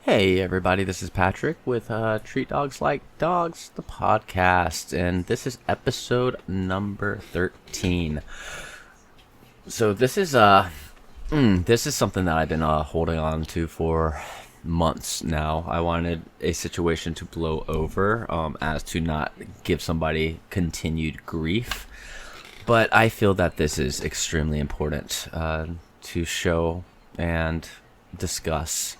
Hey everybody, this is Patrick with Treat Dogs Like Dogs, the podcast, and this is episode number 13. So this is something that I've been holding on to for months now. I wanted a situation to blow over, as to not give somebody continued grief, but I feel that this is extremely important to show and discuss.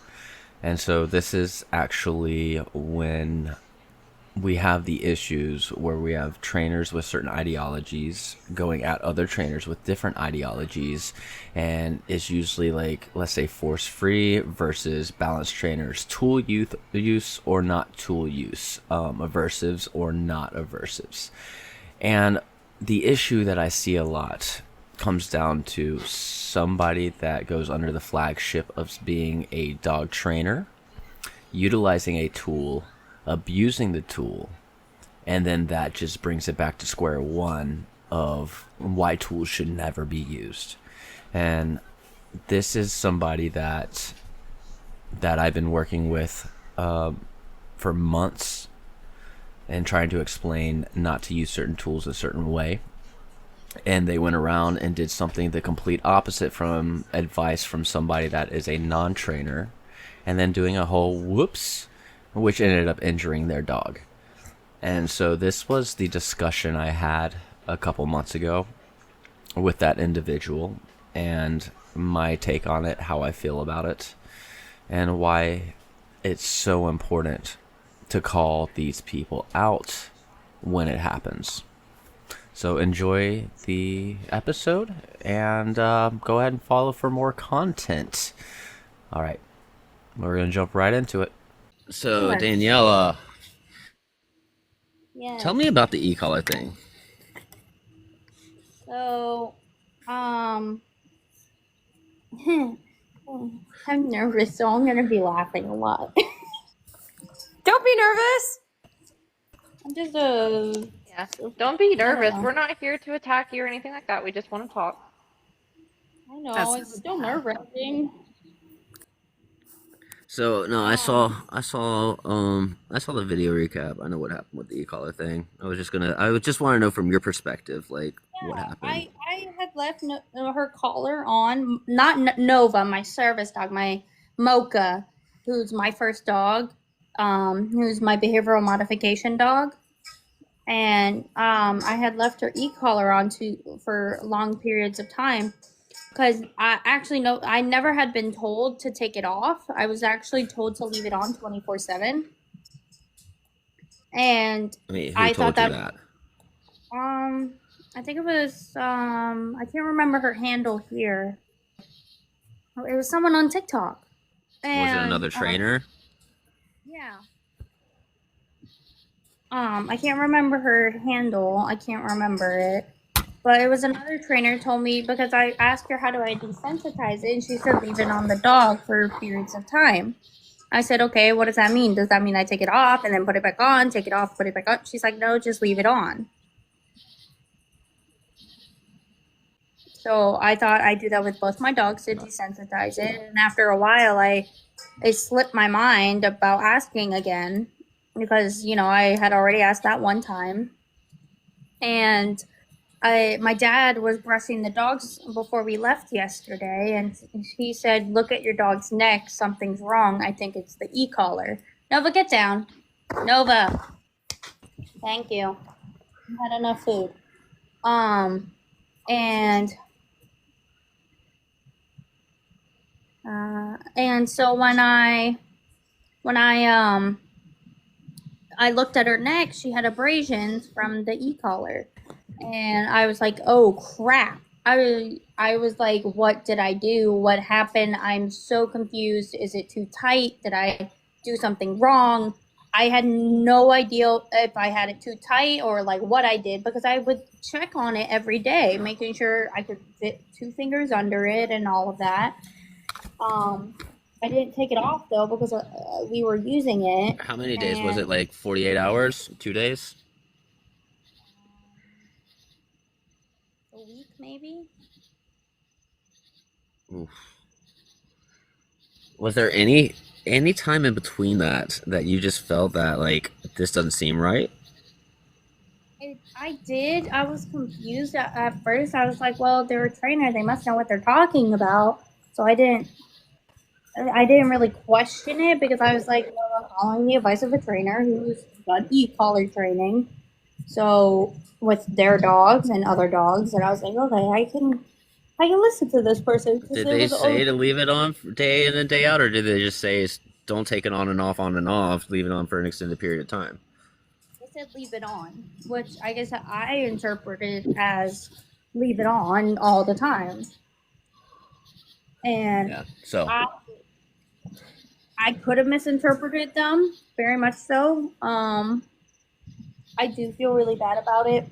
And so this is actually when we have the issues where we have trainers with certain ideologies going at other trainers with different ideologies, and it's usually like, let's say, force free versus balanced trainers, tool use or not tool use, aversives or not aversives. And the issue that I see a lot comes down to somebody that goes under the flagship of being a dog trainer, utilizing a tool, abusing the tool, and then that just brings it back to square one of why tools should never be used. And this is somebody that I've been working with for months and trying to explain not to use certain tools a certain way. And they went around and did something the complete opposite from advice from somebody that is a non-trainer, and then doing a whole whoops, which ended up injuring their dog. And so this was the discussion I had a couple months ago with that individual, and my take on it, how I feel about it, and why it's so important to call these people out when it happens. So enjoy the episode and go ahead and follow for more content. All right, we're going to jump right into it. So, Sure. Daniela, tell Yes. me about the e-collar thing. So, um, I'm nervous, so I'm gonna be laughing a lot. Don't be nervous. I'm just Yeah. Don't be I don't nervous. know. We're not here to attack you or anything like that. We just want to talk. I know That's it's still nerve wracking. So no, Um, I saw the video recap. I know what happened with the e-collar thing. I would just want to know from your perspective, like what yeah, happened. I had left her collar on, not Nova, my service dog, my Mocha, who's my first dog, who's my behavioral modification dog. And I had left her e-collar on for long periods of time because I actually know I never had been told to take it off. I was actually told to leave it on 24/7, and I mean, who I thought told you that that? um I think it was I can't remember her handle here. It was someone on TikTok, Was it and another trainer? yeah. I can't remember her handle. I can't remember it. But it was another trainer told me because I asked her how do I desensitize it, and she said leave it on the dog for periods of time. I said, okay, what does that mean? Does that mean I take it off and then put it back on, take it off, put it back on? She's like, no, just leave it on. So I thought I'd do that with both my dogs to desensitize it. And after a while, it slipped my mind about asking again because, I had already asked that one time. And my dad was brushing the dogs before we left yesterday, and he said, "Look at your dog's neck. Something's wrong. I think it's the e-collar." Nova, get down. Nova, thank you. You had enough food. Um, and and so when I looked at her neck, she had abrasions from the e-collar, and I was like, "Oh crap!" I was like, "What did I do? What happened? I'm so confused. Is it too tight? Did I do something wrong?" I had no idea if I had it too tight or like what I did because I would check on it every day, making sure I could fit two fingers under it and all of that. Um, I didn't take it off though because we were using it, How many days was and it? Like 48 hours? 2 days? a week maybe. Oof. Was there any? any time in between that you just felt that like this doesn't seem right? I did. I was confused at first. I was like, well, they're a trainer. They must know what they're talking about. So I didn't really question it because I was like, well, I'm following the advice of a trainer who's done e-collar training. So with their dogs and other dogs, and I was like, okay, I can listen to this person because Did it they was say to leave it on for day in and day out, or did they just say don't take it on and off, leave it on for an extended period of time? they said leave it on, which I guess I interpreted as leave it on all the time, and Yeah. So I I could have misinterpreted them very much so. I do feel really bad about it,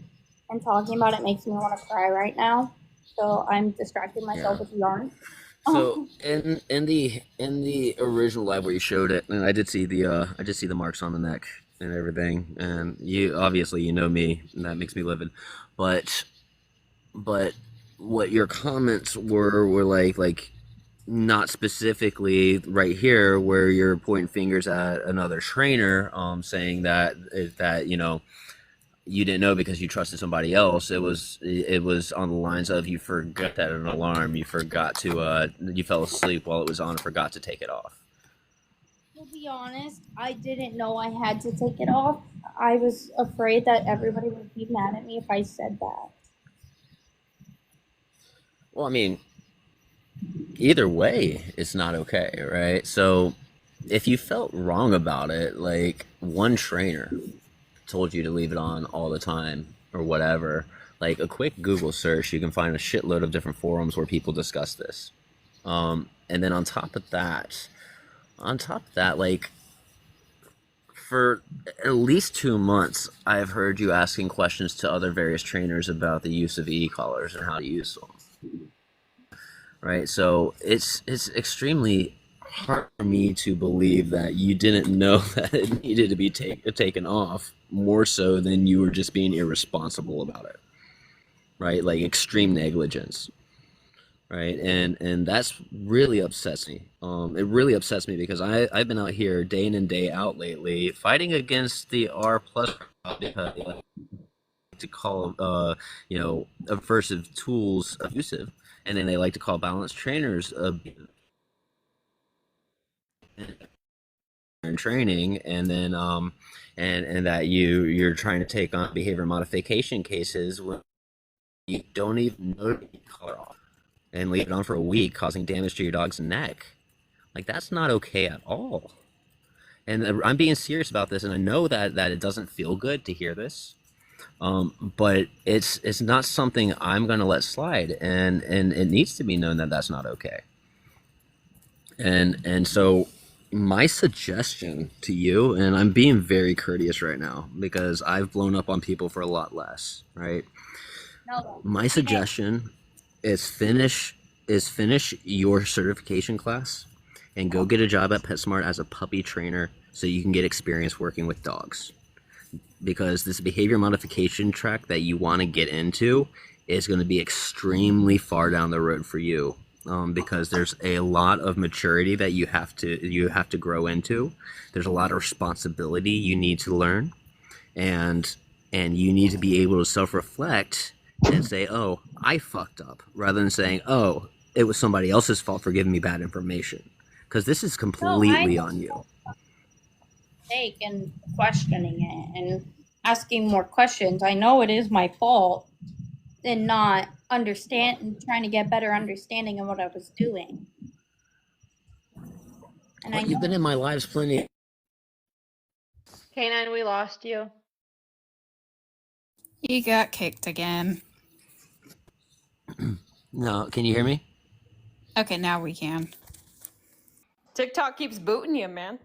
and talking about it makes me want to cry right now. So I'm distracting myself yeah. with yarn. So in the original live where you showed it, and I did see the marks on the neck and everything, and you obviously you know me, and that makes me livid. But but what your comments were like not specifically right here where you're pointing fingers at another trainer, saying that you didn't know because you trusted somebody else. It was on the lines of you forgot that an alarm, you forgot to you fell asleep while it was on and forgot to take it off. To be honest, I didn't know I had to take it off. I was afraid that everybody would be mad at me if I said that. Well, I mean, either way, it's not okay, right? So if you felt wrong about it, like one trainer told you to leave it on all the time or whatever, like a quick Google search, you can find a shitload of different forums where people discuss this. And then on top of that, like for at least 2 months, I've heard you asking questions to other various trainers about the use of e-collars and how to use them. Right, so it's extremely hard for me to believe that you didn't know that it needed to be taken off more so than you were just being irresponsible about it, right? Like extreme negligence, right? And that's really upsets me. It really upsets me because I've been out here day in and day out lately fighting against the R plus because they like to call aversive tools abusive, and then they like to call balanced trainers in training, and then and that you're trying to take on behavior modification cases when you don't even know to color off and leave it on for a week, causing damage to your dog's neck. Like that's not okay at all. And I'm being serious about this, and I know that it doesn't feel good to hear this, but it's not something I'm gonna let slide, and it needs to be known that that's not okay. And so my suggestion to you, and I'm being very courteous right now because I've blown up on people for a lot less, right? No, My suggestion is finish your certification class and go get a job at PetSmart as a puppy trainer so you can get experience working with dogs. Because this behavior modification track that you want to get into is going to be extremely far down the road for you, because there's a lot of maturity that you have to grow into. There's a lot of responsibility you need to learn, and you need to be able to self-reflect and say, oh, I fucked up, rather than saying, oh, it was somebody else's fault for giving me bad information, because this is no, I completely on you. take and questioning it and asking more questions. I know it is my fault in not understand trying to get better understanding of what I was doing. And I Well, you've been know in my lives plenty. Canine, we lost you. You got kicked again. No, can you hear me? Okay, now we can. TikTok keeps booting you, man.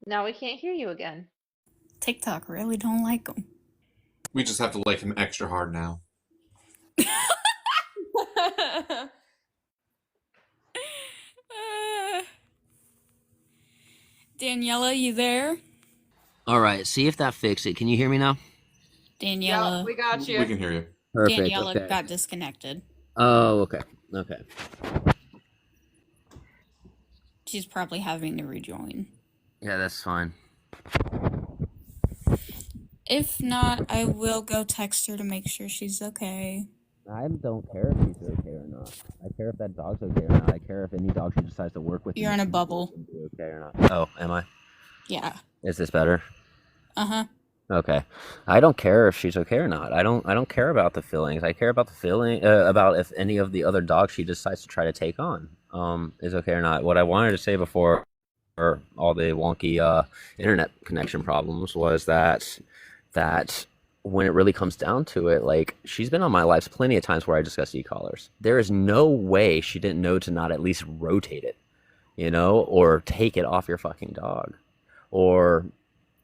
Now we can't hear you again. TikTok really don't like them. We just have to like him extra hard now. Daniela, you there? All right, see if that fixed it. Can you hear me now? Daniela. Yeah, we got you. We can hear you. Perfect. Daniela Okay. got disconnected. Oh, okay. Okay. She's probably having to rejoin. Yeah, that's fine. If not, I will go text her to make sure she's okay. I don't care if she's okay or not. I care if that dog's okay or not. I care if any dog she decides to work with You're in a bubble. is okay or not. Oh, am I? Yeah. Is this better? Uh-huh. Okay. I don't care if she's okay or not. I don't care about the feelings. I care about the feeling about if any of the other dogs she decides to try to take on is okay or not. What I wanted to say before all the wonky internet connection problems was that when it really comes down to it, like, she's been on my lives plenty of times where I discuss e-collars. There is no way she didn't know to not at least rotate it, or take it off your fucking dog. Or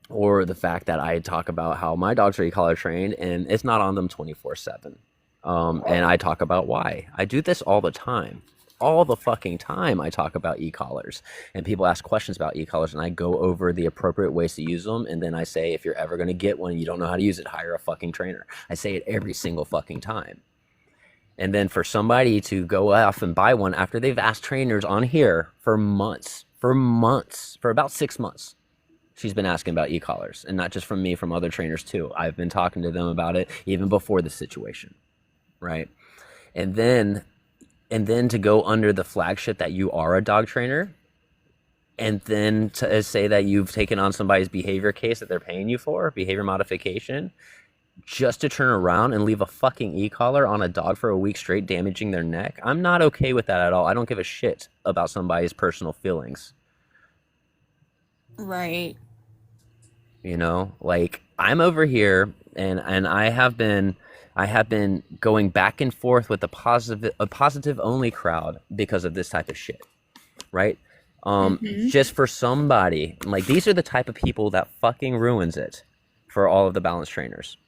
the fact that I talk about how my dogs are e-collar trained and it's not on them 24/7. And I talk about why. I do this all the time. All the fucking time I talk about e-collars, and people ask questions about e-collars, and I go over the appropriate ways to use them, and then I say, if you're ever going to get one and you don't know how to use it, hire a fucking trainer. I say it every single fucking time. And then for somebody to go off and buy one after they've asked trainers on here for months, for about 6 months, she's been asking about e-collars, and not just from me, from other trainers too. I've been talking to them about it even before the situation, right? And then to go under the flagship that you are a dog trainer, and then to say that you've taken on somebody's behavior case that they're paying you for, behavior modification, just to turn around and leave a fucking e-collar on a dog for a week straight, damaging their neck. I'm not okay with that at all. I don't give a shit about somebody's personal feelings. Right. Like, I'm over here and I have been going back and forth with a positive only crowd because of this type of shit, right? Just for somebody, like, these are the type of people that fucking ruins it for all of the balance trainers.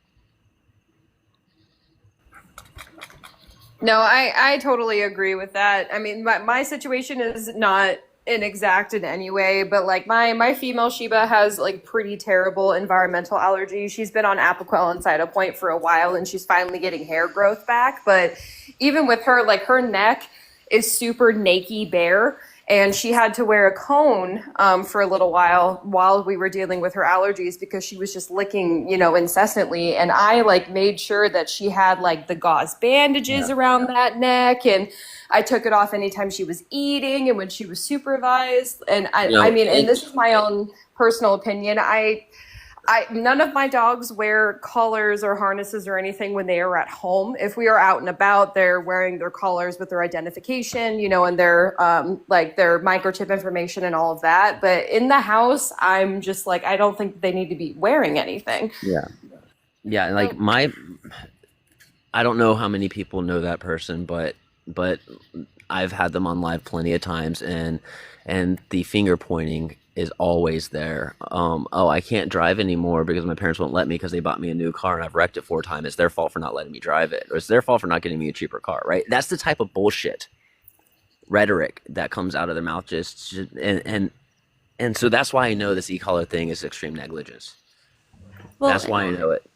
No, I totally agree with that. I mean, my situation is not inexact in any way, but like my female Shiba has like pretty terrible environmental allergies. She's been on Apoquel and Cytopoint for a while, and she's finally getting hair growth back. But even with her, like, her neck is super naked bare, and she had to wear a cone for a little while we were dealing with her allergies because she was just licking, incessantly. And I like made sure that she had like the gauze bandages around that neck, and I took it off anytime she was eating and when she was supervised. And I mean, and this is my own personal opinion. None of my dogs wear collars or harnesses or anything when they are at home. If we are out and about, they're wearing their collars with their identification, and their their microchip information and all of that. But in the house, I'm just like, I don't think they need to be wearing anything. Yeah. Like, I don't know how many people know that person, but I've had them on live plenty of times, and the finger pointing is always there. I can't drive anymore because my parents won't let me because they bought me a new car and I've wrecked it 4 times. It's their fault for not letting me drive it, or it's their fault for not getting me a cheaper car, right? That's the type of bullshit rhetoric that comes out of their mouth. And so that's why I know this e-collar thing is extreme negligence. Well, That's why I know it.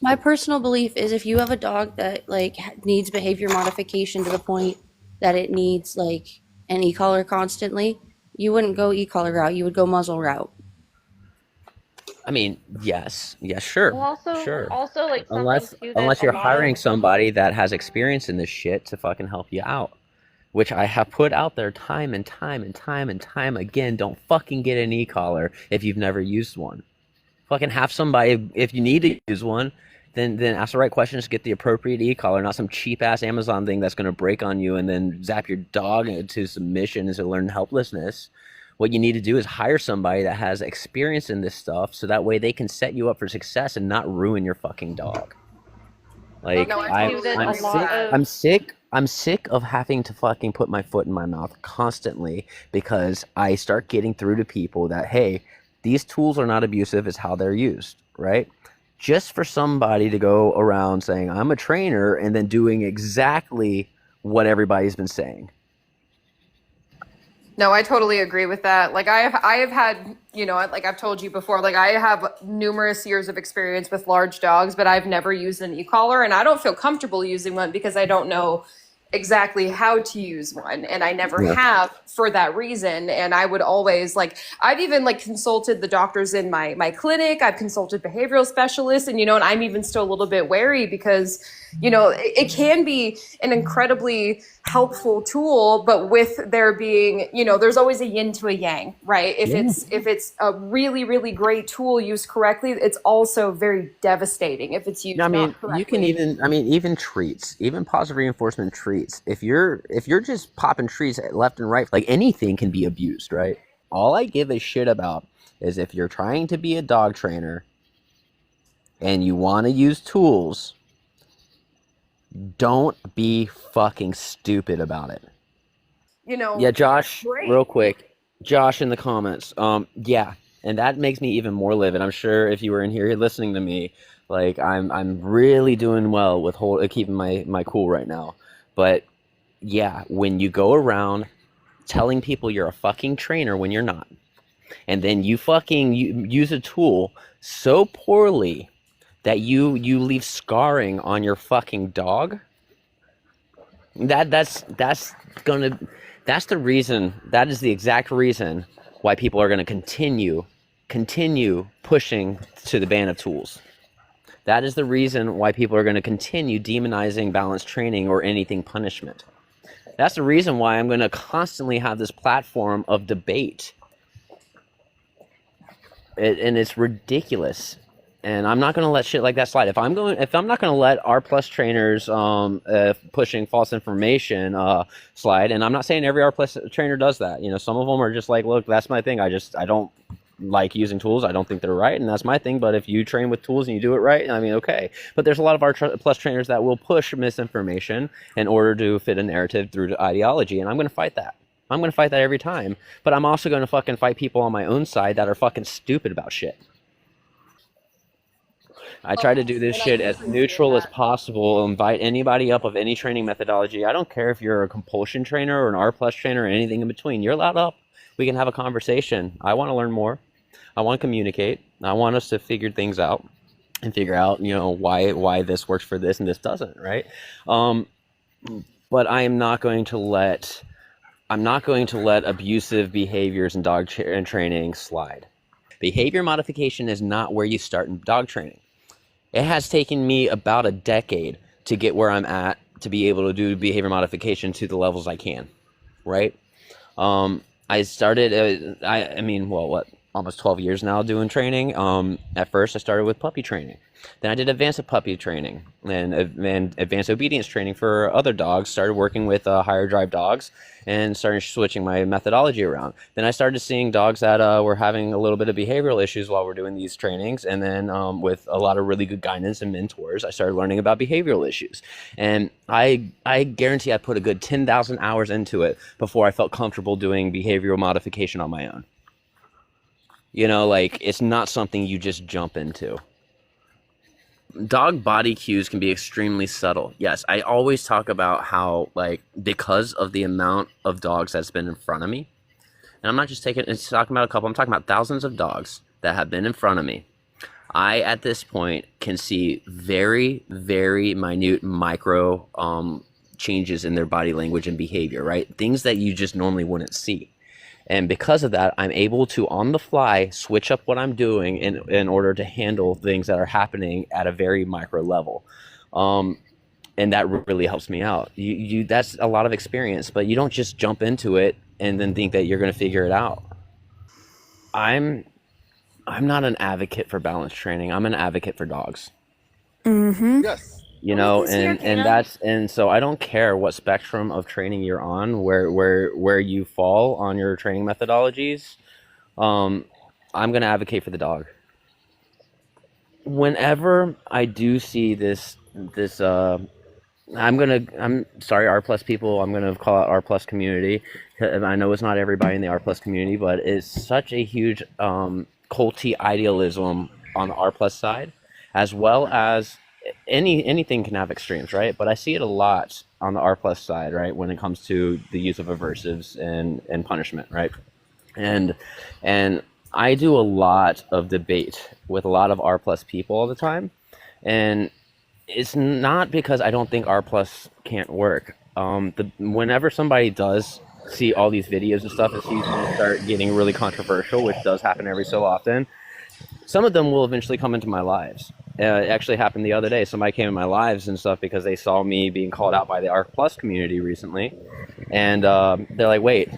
my personal belief is if you have a dog that like needs behavior modification to the point that it needs like an e-collar constantly, you wouldn't go e-collar route, you would go muzzle route. I mean, yes, sure. Well, also like unless something too that you're a lot hiring of- somebody that has experience in this shit to fucking help you out, which I have put out there time and time again. Don't fucking get an e-collar if you've never used one. Fucking have somebody, if you need to use one, then ask the right questions, get the appropriate e-collar, not some cheap ass Amazon thing that's going to break on you and then zap your dog into submission and to learn helplessness. What you need to do is hire somebody that has experience in this stuff, so that way they can set you up for success and not ruin your fucking dog. Like, No, I totally agree with that. I'm sick of having to fucking put my foot in my mouth constantly because I start getting through to people that, hey, these tools are not abusive, it's how they're used, right? Just for somebody to go around saying, I'm a trainer, and then doing exactly what everybody's been saying. No, I totally agree with that. Like I have had, like I've told you before, like I have numerous years of experience with large dogs, but I've never used an e-collar, and I don't feel comfortable using one because I don't know exactly how to use one, and I never Yeah. have for that reason. And I would always like, I've even like consulted the doctors in my clinic, I've consulted behavioral specialists, and and I'm even still a little bit wary because it can be an incredibly helpful tool, but with there being, there's always a yin to a yang, right? Yeah. If it's a really, really great tool used correctly, it's also very devastating if it's I used mean, not you can correctly. even treats, even positive reinforcement treats. If you're just popping treats left and right, like anything can be abused, right? All I give a shit about is if you're trying to be a dog trainer and you want to use tools, don't be fucking stupid about it. Yeah, Josh, Great. real quick. Josh in the comments. Yeah, and that makes me even more livid. I'm sure if you were in here listening to me, like I'm really doing well with keeping my cool right now. But yeah, when you go around telling people you're a fucking trainer when you're not, and then you use a tool so poorly that you leave scarring on your fucking dog, that's gonna that's the reason, that is the exact reason why people are gonna continue pushing to the ban of tools. That is the reason why people are going to continue demonizing balanced training or anything punishment. That's the reason why I'm going to constantly have this platform of debate. And it's ridiculous. And I'm not going to let shit like that slide. If I'm not going to let R plus trainers pushing false information slide, and I'm not saying every R plus trainer does that. Some of them are just like, look, that's my thing. I don't like using tools. I don't think they're right, and that's my thing. But if you train with tools and you do it right, I mean, okay. But there's a lot of R plus trainers that will push misinformation in order to fit a narrative through to ideology, and I'm going to fight that. I'm going to fight that every time. But I'm also going to fucking fight people on my own side that are fucking stupid about shit. I try to do this And I shit can as appreciate neutral as that. possible. Invite anybody up of any training methodology. I don't care if you're a compulsion trainer or an R plus trainer or anything in between. You're allowed up. We can have a conversation. I want to learn more. I want to communicate. I want us to figure things out and figure out, why this works for this and this doesn't, right? But I'm not going to let abusive behaviors in dog training slide. Behavior modification is not where you start in dog training. It has taken me about a decade to get where I'm at to be able to do behavior modification to the levels I can, right? I started, I mean, well, almost 12 years now doing training. At first, I started with puppy training. Then I did advanced puppy training and advanced obedience training for other dogs. Started working with higher drive dogs and started switching my methodology around. Then I started seeing dogs that were having a little bit of behavioral issues while we're doing these trainings. And then with a lot of really good guidance and mentors, I started learning about behavioral issues. And I guarantee I put a good 10,000 hours into it before I felt comfortable doing behavioral modification on my own. Like, it's not something you just jump into. Dog body cues can be extremely subtle. Yes, I always talk about how, like, because of the amount of dogs that's been in front of me, and I'm not just talking about a couple, I'm talking about thousands of dogs that have been in front of me. I, at this point, can see very, very minute micro changes in their body language and behavior, right? Things that you just normally wouldn't see. And because of that, I'm able to, on the fly, switch up what I'm doing in order to handle things that are happening at a very micro level. And that really helps me out. That's a lot of experience, but you don't just jump into it and then think that you're going to figure it out. I'm not an advocate for balance training. I'm an advocate for dogs. Mm-hmm. Yes. And so I don't care what spectrum of training you're on, where you fall on your training methodologies. I'm going to advocate for the dog. Whenever I do see this I'm sorry, R plus people, I'm gonna call out R plus community. I know it's not everybody in the R plus community, but it's such a huge culty idealism on the R plus side, as well as anything can have extremes, right? But I see it a lot on the R plus side, right, when it comes to the use of aversives and punishment, right? And and I do a lot of debate with a lot of R plus people all the time, and it's not because I don't think R plus can't work. Whenever somebody does see all these videos and stuff and sees them start getting really controversial, which does happen every so often, some of them will eventually come into my lives. It actually happened the other day. Somebody came in my lives and stuff because they saw me being called out by the ARC Plus community recently, and they're like, "Wait,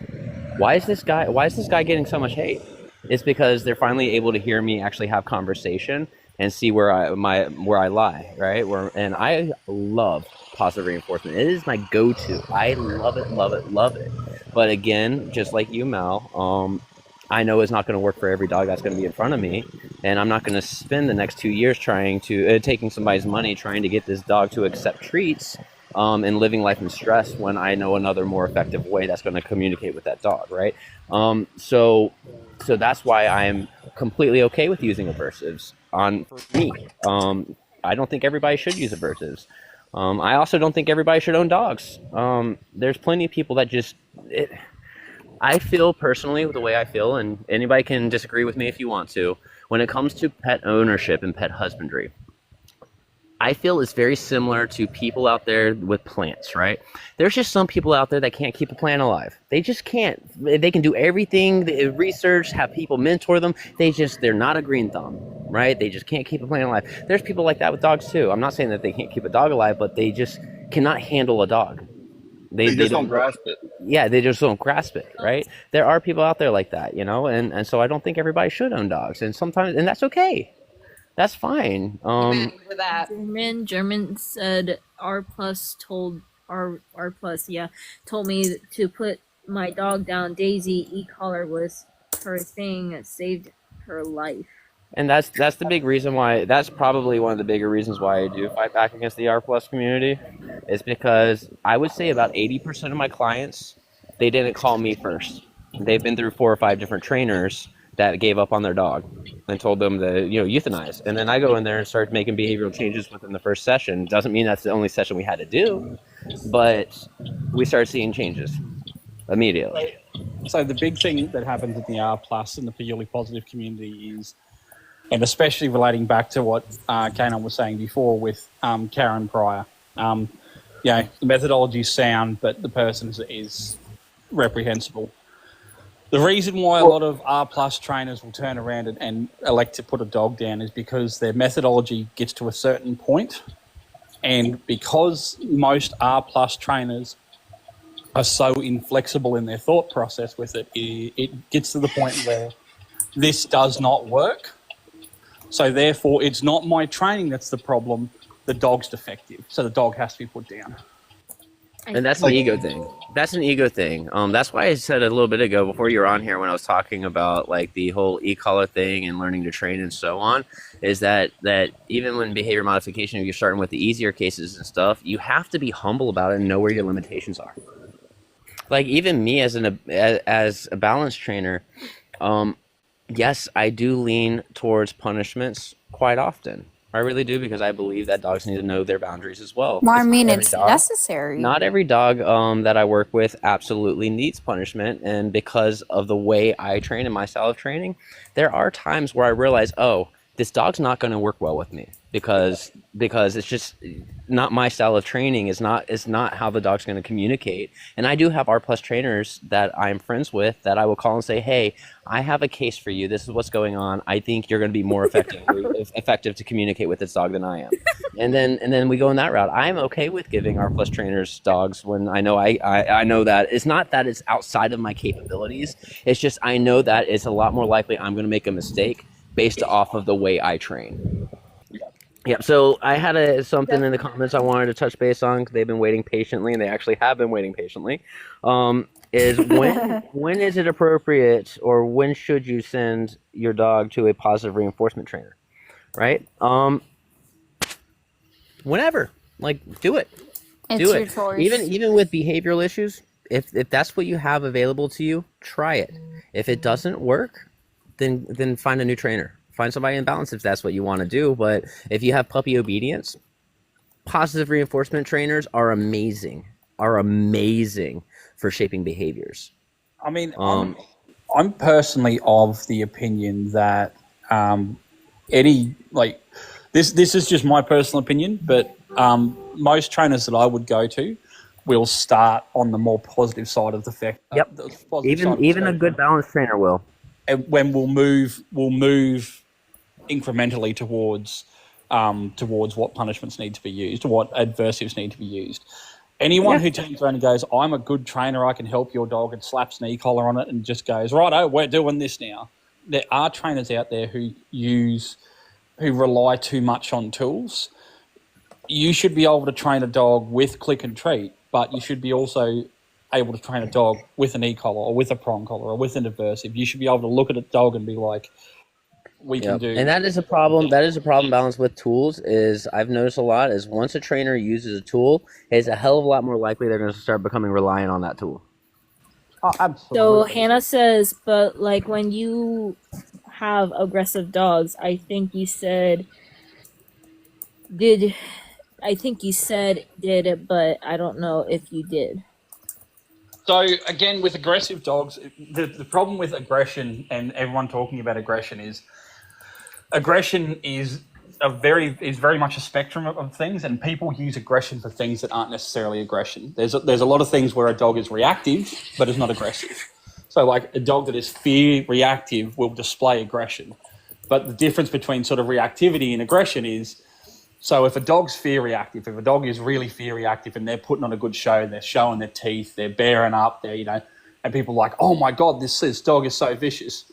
why is this guy getting so much hate?" It's because they're finally able to hear me actually have conversation and see where I lie, right? And I love positive reinforcement. It is my go-to. I love it, love it, love it. But again, just like you, Mal, I know it's not going to work for every dog that's going to be in front of me, and I'm not going to spend the next 2 years trying to taking somebody's money trying to get this dog to accept treats and living life in stress when I know another more effective way that's going to communicate with that dog, right? So that's why I'm completely okay with using aversives on me. I don't think everybody should use aversives. I also don't think everybody should own dogs. There's plenty of people that I feel personally the way I feel, and anybody can disagree with me if you want to, when it comes to pet ownership and pet husbandry, I feel it's very similar to people out there with plants, right? There's just some people out there that can't keep a plant alive. They just can't. They can do everything, research, have people mentor them. They're not a green thumb, right? They just can't keep a plant alive. There's people like that with dogs too. I'm not saying that they can't keep a dog alive, but they just cannot handle a dog. They just don't grasp it. Yeah, they just don't grasp it, right? There are people out there like that, and so I don't think everybody should own dogs, and that's okay. That's fine. For that. German said R plus told told me to put my dog down. Daisy e-collar was her thing that saved her life. And that's the big reason why. That's probably one of the bigger reasons why I do fight back against the R plus community, is because I would say about 80% of my clients, they didn't call me first. They've been through 4 or 5 different trainers that gave up on their dog and told them to euthanize. And then I go in there and start making behavioral changes within the first session. Doesn't mean that's the only session we had to do, but we started seeing changes immediately. So the big thing that happens in the R plus and the purely positive community is, and especially relating back to what Kanan was saying before with Karen Pryor, the methodology is sound, but the person is reprehensible. The reason why a lot of R plus trainers will turn around and elect to put a dog down is because their methodology gets to a certain point, and because most R plus trainers are so inflexible in their thought process with it, it gets to the point where this does not work. So therefore, it's not my training that's the problem. The dog's defective, so the dog has to be put down. And that's an ego thing. That's an ego thing. That's why I said a little bit ago before you were on here when I was talking about like the whole e-collar thing and learning to train and so on, is that even when behavior modification, you're starting with the easier cases and stuff, you have to be humble about it and know where your limitations are. Like even me as a balance trainer, yes, I do lean towards punishments quite often. I really do, because I believe that dogs need to know their boundaries as well. Well, I mean, it's necessary. Not every dog that I work with absolutely needs punishment, and because of the way I train and my style of training, there are times where I realize, oh, this dog's not going to work well with me because it's just not my style of training. It's not how the dog's going to communicate. And I do have R plus trainers that I'm friends with that I will call and say, hey, I have a case for you. This is what's going on. I think you're going to be more effective to communicate with this dog than I am. And then we go in that route. I'm okay with giving R plus trainers dogs when I know I know that it's not that it's outside of my capabilities. It's just I know that it's a lot more likely I'm going to make a mistake based off of the way I train. Yeah, so I had something in the comments I wanted to touch base on, because they've been waiting patiently, and they actually have been waiting patiently, is when is it appropriate, or when should you send your dog to a positive reinforcement trainer, right? Whenever. Like, do it. It's do your it. choice. Even with behavioral issues, if that's what you have available to you, try it. If it doesn't work, then find a new trainer. Find somebody in balance if that's what you want to do. But if you have puppy obedience, positive reinforcement trainers are amazing for shaping behaviors. I mean, I'm personally of the opinion that this is just my personal opinion, but most trainers that I would go to will start on the more positive side of the fact. Yep. Even a good balanced trainer will. And when we'll move incrementally towards what punishments need to be used, what aversives need to be used. Anyone who turns around and goes, "I'm a good trainer, I can help your dog," and slaps an e-collar on it and just goes, "Righto, we're doing this now." There are trainers out there who rely too much on tools. You should be able to train a dog with click and treat, but you should be also able to train a dog with an e-collar or with a prong collar or with an aversive. You should be able to look at a dog and be like, we can do. And that is a problem. That is a problem balance with tools. Is I've noticed a lot is once a trainer uses a tool, it's a hell of a lot more likely they're going to start becoming reliant on that tool. Oh, absolutely. So Hannah says, but like when you have aggressive dogs, I think you said did, but I don't know if you did. So again, with aggressive dogs, the problem with aggression and everyone talking about aggression is very much a spectrum of things, and people use aggression for things that aren't necessarily aggression. There's a lot of things where a dog is reactive but is not aggressive. So like a dog that is fear reactive will display aggression. But the difference between sort of reactivity and aggression is, so if a dog's fear reactive, if a dog is really fear reactive and they're putting on a good show, they're showing their teeth, they're bearing up, and people are like, "Oh my God, this dog is so vicious."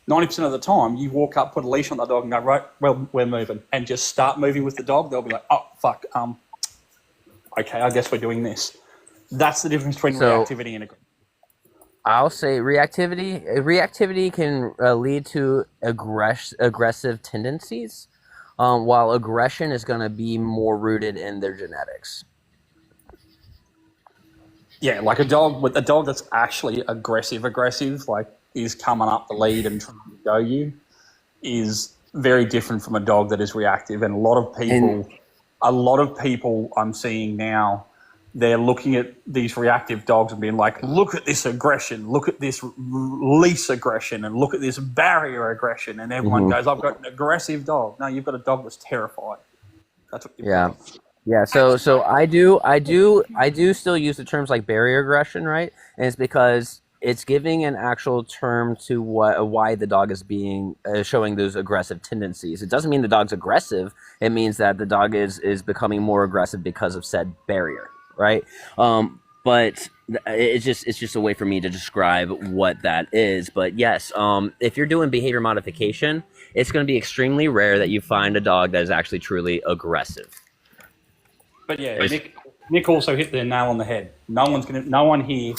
90% of the time, you walk up, put a leash on the dog and go, "Right, well, we're moving," and just start moving with the dog. They'll be like, "Oh, fuck, okay, I guess we're doing this." That's the difference between reactivity and aggression. I'll say reactivity can lead to aggressive tendencies, while aggression is going to be more rooted in their genetics. Yeah, like a dog that's actually aggressive, like is coming up the lead and trying to go you, is very different from a dog that is reactive. And a lot of people I'm seeing now, they're looking at these reactive dogs and being like, "Look at this aggression, look at this leash aggression, and look at this barrier aggression," and everyone goes, "I've got an aggressive dog." No, you've got a dog that's terrified. That's what you've got. Yeah, so I do still use the terms like barrier aggression, right? And it's because it's giving an actual term to why the dog is being showing those aggressive tendencies. It doesn't mean the dog's aggressive. It means that the dog is becoming more aggressive because of said barrier, right? But it's just a way for me to describe what that is. But yes, if you're doing behavior modification, it's going to be extremely rare that you find a dog that is actually truly aggressive. But yeah, Nick also hit the nail on the head. No one here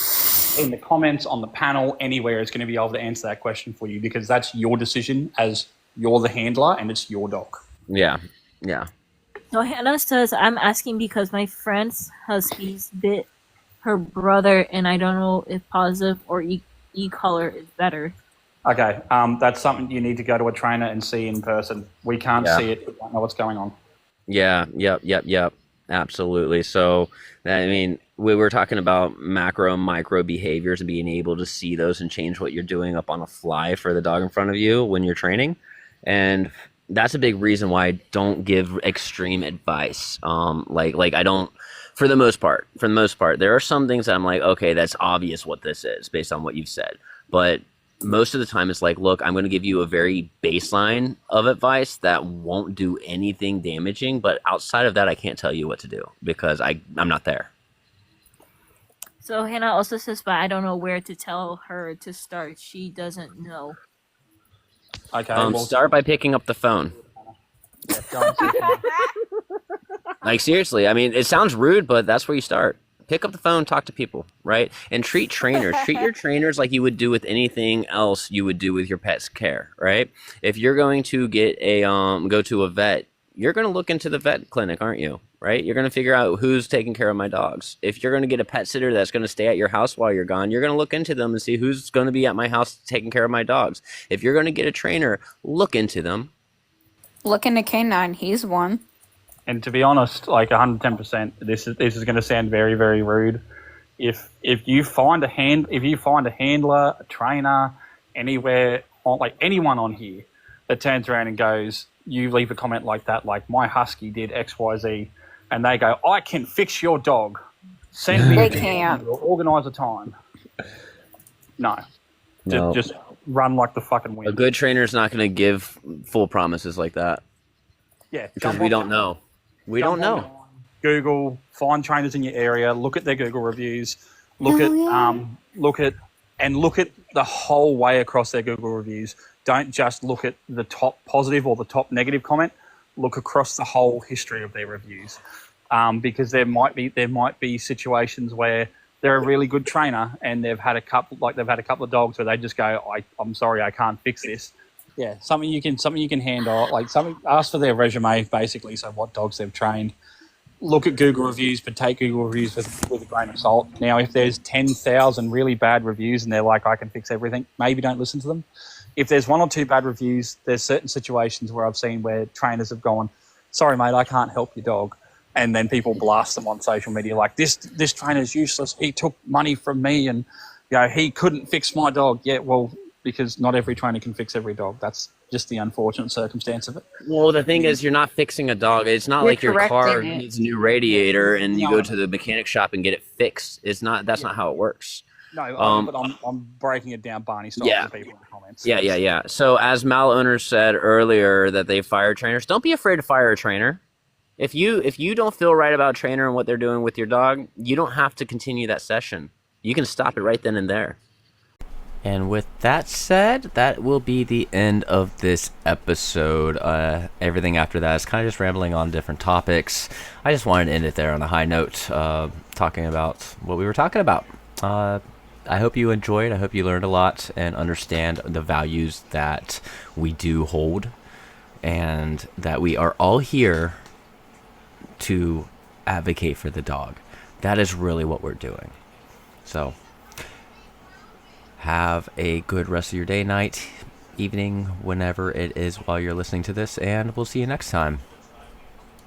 in the comments, on the panel, anywhere is going to be able to answer that question for you, because that's your decision as you're the handler and it's your dog. Yeah. So Hannah says, "I'm asking because my friend's huskies bit her brother, and I don't know if positive or e-collar is better." Okay, that's something you need to go to a trainer and see in person. We can't see it. We don't know what's going on. Yeah, yep. Absolutely. So, I mean, we were talking about macro and micro behaviors and being able to see those and change what you're doing up on a fly for the dog in front of you when you're training. And that's a big reason why I don't give extreme advice. Like I don't, for the most part, there are some things that I'm like, okay, that's obvious what this is based on what you've said. But most of the time it's like, look, I'm going to give you a very baseline of advice that won't do anything damaging, but outside of that, I can't tell you what to do because I'm not there. So Hannah also says, but I don't know where to tell her to start. She doesn't know. Okay. Start by picking up the phone. Like, seriously, I mean, it sounds rude, but that's where you start. Pick up the phone, talk to people, right? And treat your trainers like you would do with anything else you would do with your pet's care, right? If you're going to get go to a vet, you're going to look into the vet clinic, aren't you? Right? You're going to figure out who's taking care of my dogs. If you're going to get a pet sitter that's going to stay at your house while you're gone, you're going to look into them and see who's going to be at my house taking care of my dogs. If you're going to get a trainer, look into them. Look into K9. He's one. And to be honest, like 110%, this is going to sound very, very rude. If you find a handler, a trainer, anywhere, like anyone on here that turns around and goes, you leave a comment like that, like my husky did X, Y, Z, and they go, "I can fix your dog," Send me They a DM can't. or organise a time. No. No. Just run like the fucking A wind. good trainer's not going to give full promises like that Yeah, because jump we on- don't know. We don't jump know. online, Google, find trainers in your area, look at their Google reviews, look at the whole way across their Google reviews. Don't just look at the top positive or the top negative comment. Look across the whole history of their reviews, because there might be situations where they're a really good trainer and they've had a couple of dogs where they just go, I'm sorry, I can't fix this. Yeah, something you can handle, like something. Ask for their resume, basically, so what dogs they've trained. Look at Google reviews, but take Google reviews with a grain of salt. Now, if there's 10,000 really bad reviews and they're like, I can fix everything, maybe don't listen to them. If there's 1 or 2 bad reviews, there's certain situations where I've seen where trainers have gone, sorry, mate, I can't help your dog. And then people blast them on social media like, this trainer's useless. He took money from me and he couldn't fix my dog. Yeah, well, because not every trainer can fix every dog. That's just the unfortunate circumstance of it. Well, the thing is, you're not fixing a dog. It's not You're like your car correcting it. needs a new radiator and you No. go to the mechanic shop and get it fixed. That's not how it works. No, but I'm breaking it down Barney style Yeah. for people in the comments. Yeah. So as Mal owners said earlier that they fire trainers, don't be afraid to fire a trainer. If you don't feel right about a trainer and what they're doing with your dog, you don't have to continue that session. You can stop it right then and there. And with that said, that will be the end of this episode. Everything after that is kind of just rambling on different topics. I just wanted to end it there on a high note, talking about what we were talking about. I hope you enjoyed. I hope you learned a lot and understand the values that we do hold, and that we are all here to advocate for the dog. That is really what we're doing. So have a good rest of your day, night, evening, whenever it is while you're listening to this, and we'll see you next time.